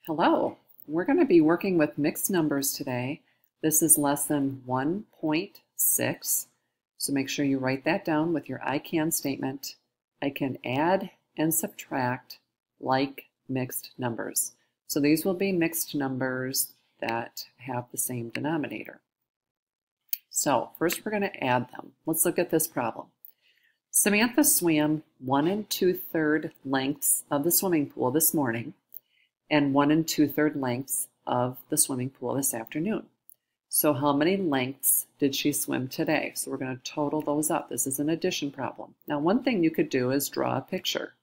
Hello, we're going to be working with mixed numbers today. This is lesson 1.6, so make sure you write that down with your I can statement. I can add and subtract like mixed numbers. So these will be mixed numbers that have the same denominator. So first we're going to add them. Let's look at this problem. Samantha swam 1 2/3 lengths of the swimming pool this morning and 1 2/3 lengths of the swimming pool this afternoon. So how many lengths did she swim today? So we're going to total those up. This is an addition problem. Now one thing you could do is draw a picture.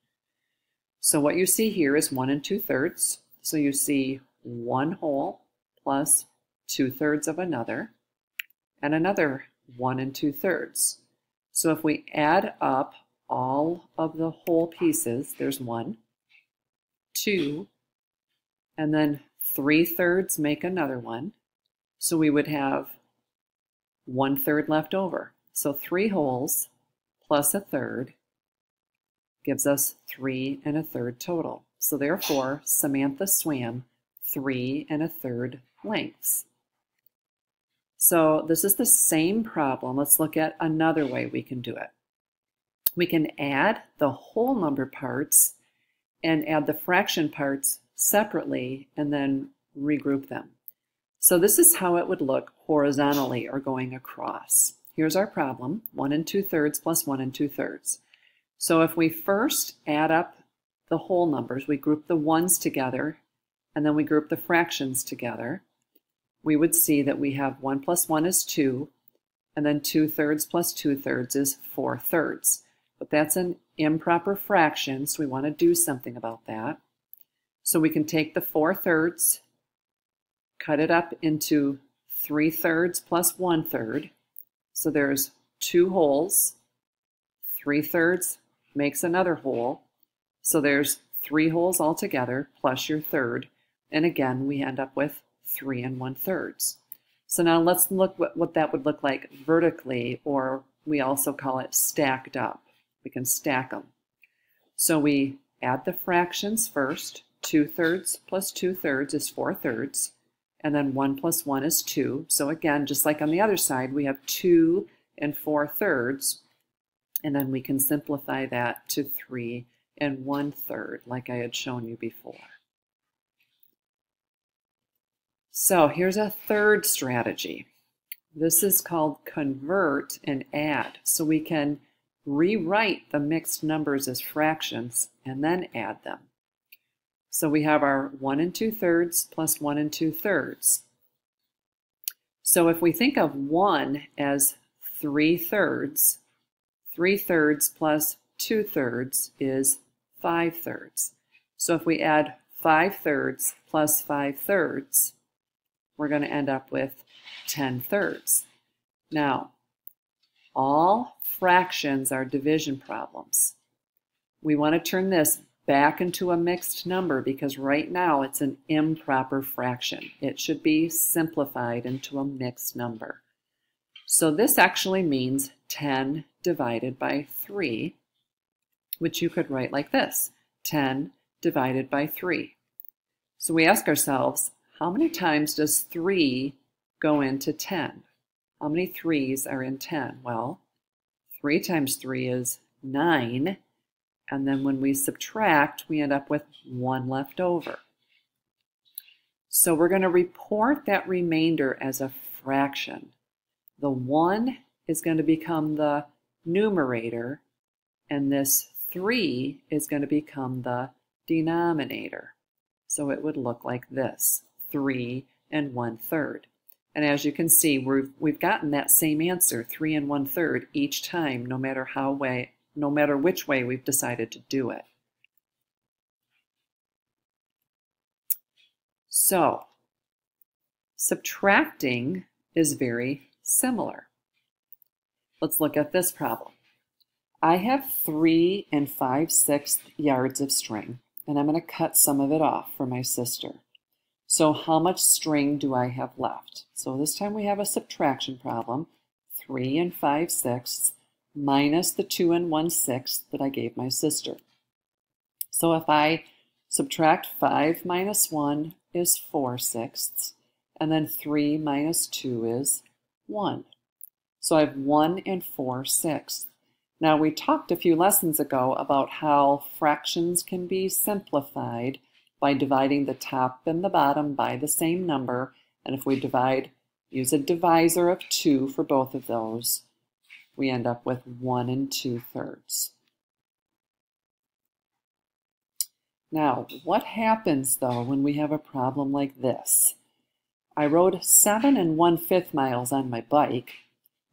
So what you see here is 1 2/3. So you see one whole plus 2/3 of another and another 1 2/3. So if we add up all of the whole pieces, there's 1, 2, and then 3/3 make another one. So we would have 1/3 left over. So 3 wholes plus 1/3 gives us 3 1/3 total. So therefore, Samantha swam 3 1/3 lengths. So this is the same problem. Let's look at another way we can do it. We can add the whole number parts and add the fraction parts separately and then regroup them. So this is how it would look horizontally or going across. Here's our problem, 1 2/3 plus 1 2/3. So if we first add up the whole numbers, we group the ones together and then we group the fractions together, we would see that we have 1 plus 1 is 2, and then 2/3 plus 2/3 is 4/3. But that's an improper fraction, so we want to do something about that. So we can take the 4/3, cut it up into 3/3 plus 1/3. So there's 2 wholes. 3/3 makes another whole. So there's 3 wholes altogether plus your third. And again, we end up with 3 1/3. So now let's look what that would look like vertically, or we also call it stacked up. We can stack them. So we add the fractions first. 2/3 plus 2/3 is 4/3, and then 1 plus 1 is 2. So again, just like on the other side, we have 2 4/3, and then we can simplify that to 3 1/3, like I had shown you before. So here's a third strategy. This is called convert and add. So we can rewrite the mixed numbers as fractions and then add them. So we have our 1 2/3 plus 1 2/3. So if we think of 1 as 3/3, 3/3 plus 2/3 is 5/3. So if we add 5/3 plus 5/3, we're going to end up with 10/3. Now, all fractions are division problems. We want to turn this back into a mixed number because right now it's an improper fraction. It should be simplified into a mixed number. So this actually means 10 divided by 3, which you could write like this, 10 divided by 3. So we ask ourselves, how many times does 3 go into 10? How many 3's are in 10? Well, 3 times 3 is 9. And then when we subtract, we end up with 1 left over. So we're going to report that remainder as a fraction. The 1 is going to become the numerator, and this 3 is going to become the denominator. So it would look like this, 3 1/3. And as you can see, we've gotten that same answer, 3 1/3, each time, no matter which way we've decided to do it. So, subtracting is very similar. Let's look at this problem. I have 3 5/6 yards of string, and I'm going to cut some of it off for my sister. So how much string do I have left? So this time we have a subtraction problem, 3 5/6 minus the 2 1/6 that I gave my sister. So if I Subtract 5 minus 1 is 4/6, and then 3 minus 2 is 1. So I have 1 and 4/6. Now we talked a few lessons ago about how fractions can be simplified by dividing the top and the bottom by the same number, and if we use a divisor of 2 for both of those, we end up with 1 and 2/3. Now, what happens though when we have a problem like this? I rode 7 1/5 miles on my bike.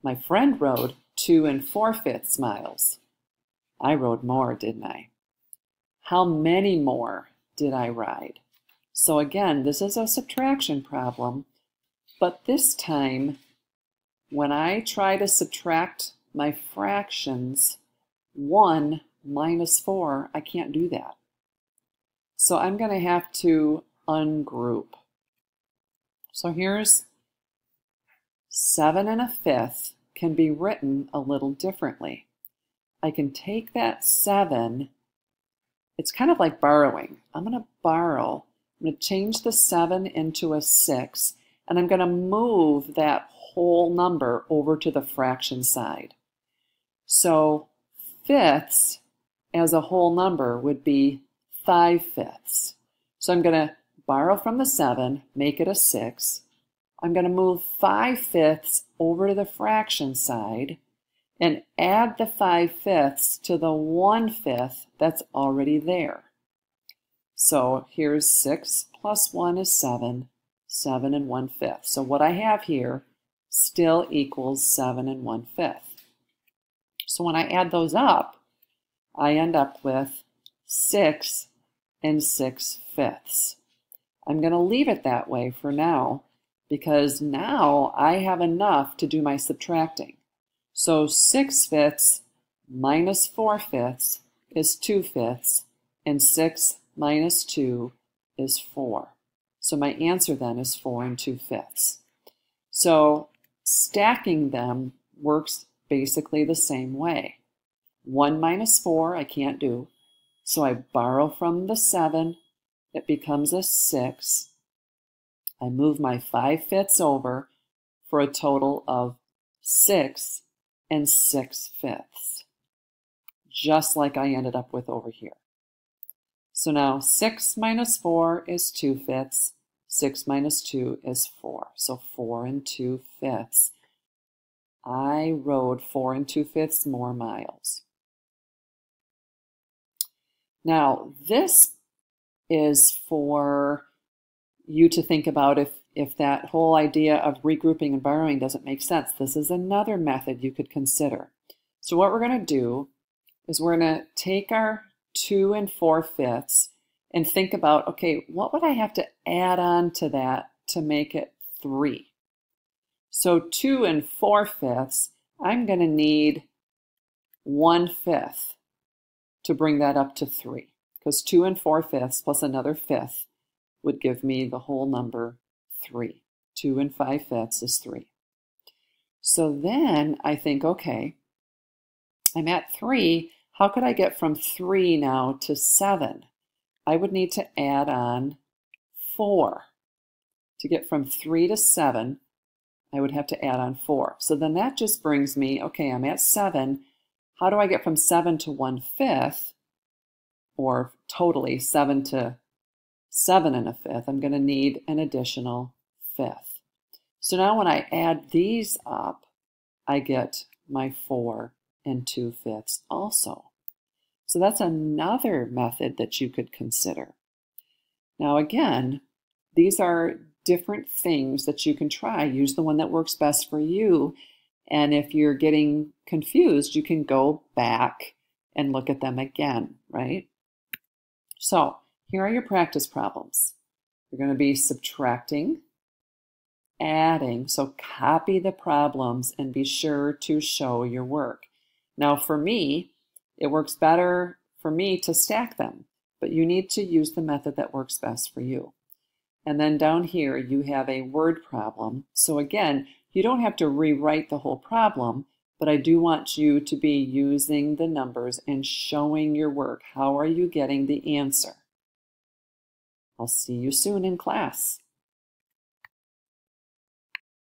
My friend rode 2 4/5 miles. I rode more, didn't I? How many more did I ride? So again, this is a subtraction problem, but this time, when I try to subtract my fractions, 1 minus 4, I can't do that. So I'm going to have to ungroup. So here's 7 1/5 can be written a little differently. I can take that 7, it's kind of like borrowing. I'm going to change the 7 into a 6, and I'm going to move that whole number over to the fraction side. So fifths as a whole number would be 5/5. So I'm going to borrow from the 7, make it a 6. I'm going to move 5/5 over to the fraction side and add the 5/5 to the 1/5 that's already there. So here's 6 plus 1 is 7, 7 1/5. So what I have here still equals 7 1/5. So when I add those up, I end up with 6 6/5. I'm going to leave it that way for now because now I have enough to do my subtracting. So 6/5 minus 4/5 is 2/5, and 6 minus 2 is 4. So my answer then is 4 2/5. So stacking them works basically the same way. 1 minus 4 I can't do, so I borrow from the 7, it becomes a 6. I move my 5/5 over for a total of 6 6/5, just like I ended up with over here. So now 6 minus 4 is 2/5, 6 minus 2 is 4, so 4 2/5. I rode 4 2/5 more miles. Now, this is for you to think about if that whole idea of regrouping and borrowing doesn't make sense. This is another method you could consider. So what we're going to do is we're going to take our 2 4/5 and think about, okay, what would I have to add on to that to make it 3? So 2 4/5, I'm going to need 1/5 to bring that up to 3, because 2 4/5 plus another 5th would give me the whole number 3. 2 5/5 is 3. So then I think, okay, I'm at 3. How could I get from 3 now to 7? I would need to add on 4. To get from 3 to 7, I would have to add on 4. So then that just brings me, okay, I'm at 7. How do I get from 7 to 1/5, or totally 7 to 7 1/5? I'm going to need an additional 5th. So now when I add these up, I get my 4 2/5 also. So that's another method that you could consider. Now again, these are different things that you can try. Use the one that works best for you. And if you're getting confused, you can go back and look at them again, right? So here are your practice problems. You're going to be subtracting, adding, so copy the problems and be sure to show your work. Now for me, it works better for me to stack them, but you need to use the method that works best for you. And then down here, you have a word problem. So again, you don't have to rewrite the whole problem, but I do want you to be using the numbers and showing your work. How are you getting the answer? I'll see you soon in class.